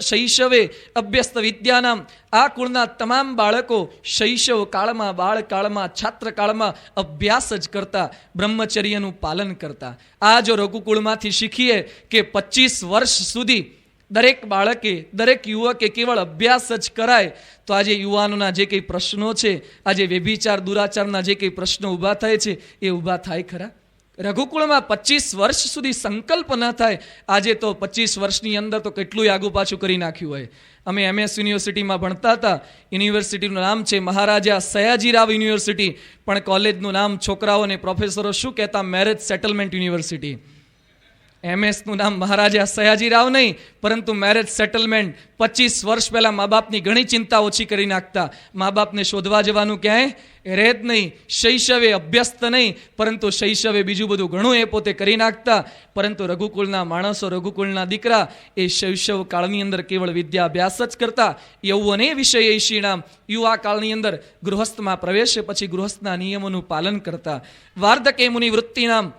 શૈશવે અભ્યસ્ત વિદ્યાનામ, આ કુળના તમામ બાળકો શૈશવ કાળમાં, બાળકાળમાં, છાત્રકાળમાં અભ્યાસ જ કરતા, બ્રહ્મચર્યનું પાલન કરતા. આ જો રઘુકુળમાંથી શીખીએ કે 25 વર્ષ સુધી દરેક બાળકે, દરેક યુવકે કેવળ અભ્યાસ જ કરાય, તો આજે યુવાનોના જે કંઈ પ્રશ્નો છે, આજે વ્યભિચાર દુરાચારના જે કંઈ પ્રશ્નો ઊભા થાય છે એ ઊભા થાય ખરા? રઘુકુળમાં 25 વર્ષ સુધી સંકલ્પ ન થાય. આજે તો 25 વર્ષની અંદર તો કેટલું આગું પાછું કરી નાખ્યું હોય. અમે MS યુનિવર્સિટીમાં ભણતા હતા. યુનિવર્સિટીનું નામ છે મહારાજા સયાજીરાવ યુનિવર્સિટી, પણ કોલેજનું નામ છોકરાઓ અને પ્રોફેસરો શું કહેતા? Marriage settlement university. MS-નું નામ મહારાજા સયાજીરાવ નહીં, પરંતુ મેરેજ સેટલમેન્ટ. 25 વર્ષ પહેલાં મા બાપની ઘણી ચિંતા ઓછી કરી નાખતા. મા બાપને શોધવા જવાનું ક્યાંય રહે જ નહીં. શૈશવે અભ્યસ્ત નહીં, પરંતુ શૈશવે બીજું બધું ઘણું એ પોતે કરી નાખતા. પરંતુ રઘુકુળના માણસો, રઘુકુળના દીકરા એ શૈશવ કાળની અંદર કેવળ વિદ્યાભ્યાસ જ કરતા. યૌવને વિષયૈષીણામ, યુવા કાળની અંદર ગૃહસ્થમાં પ્રવેશે પછી ગૃહસ્થના નિયમોનું પાલન કરતા. વાર્ધકે મુનિ વૃત્તિનામ,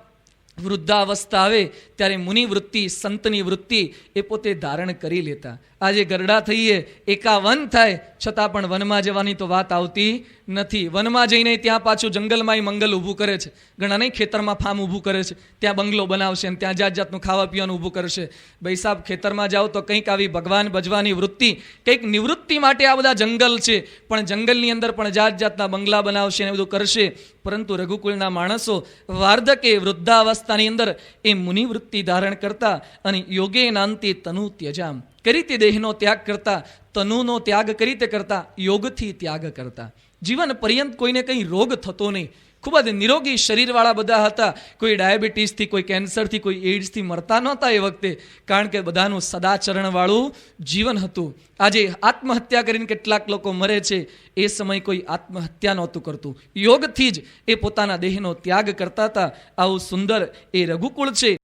વૃદ્ધાવસ્થા આવે ત્યારે મુનિ વૃત્તિ, સંતની વૃત્તિ એ પોતે ધારણ કરી લેતા. આજે ગરડા થઈએ, 51 થાય છતાં પણ વનમાં જવાની તો વાત આવતી નથી. વનમાં જઈને ત્યાં પાછું જંગલમાં મંગલ ઊભું કરે છે. ઘણા નહીં, ખેતરમાં ફાર્મ ઊભું કરે છે, ત્યાં બંગલો બનાવશે અને ત્યાં જાત જાતનું ખાવા પીવાનું ઊભું કરશે. ભાઈ સાહેબ, ખેતરમાં જાઓ તો કંઈક આવી ભગવાન ભજવાની વૃત્તિ, કંઈક નિવૃત્તિ માટે આ બધા જંગલ છે, પણ જંગલની અંદર પણ જાત જાતના બંગલા બનાવશે ને બધું કરશે. પરંતુ રઘુકુળના માણસો વાર્ધકે, વૃદ્ધાવસ્થાની અંદર એ મુનિવૃત્તિ ધારણ કરતા અને યોગે નાંતિ તનુ ત્યજામ, કઈ રીતે દેહનો ત્યાગ કરતા, તનુનો ત્યાગ કઈ રીતે કરતા? યોગથી ત્યાગ કરતા. જીવન પર્યંત કોઈને કંઈ રોગ થતો નહીં. ખૂબ જ નિરોગી શરીરવાળા બધા હતા. કોઈ ડાયાબિટીસથી, કોઈ કેન્સરથી, કોઈ એઇડ્સથી મરતા નહોતા એ વખતે, કારણ કે બધાનું સદાચરણવાળું જીવન હતું. આજે આત્મહત્યા કરીને કેટલાક લોકો મરે છે, એ સમય કોઈ આત્મહત્યા નહોતું કરતું. યોગથી જ એ પોતાના દેહનો ત્યાગ કરતા હતા. આવું સુંદર એ રઘુકુળ છે.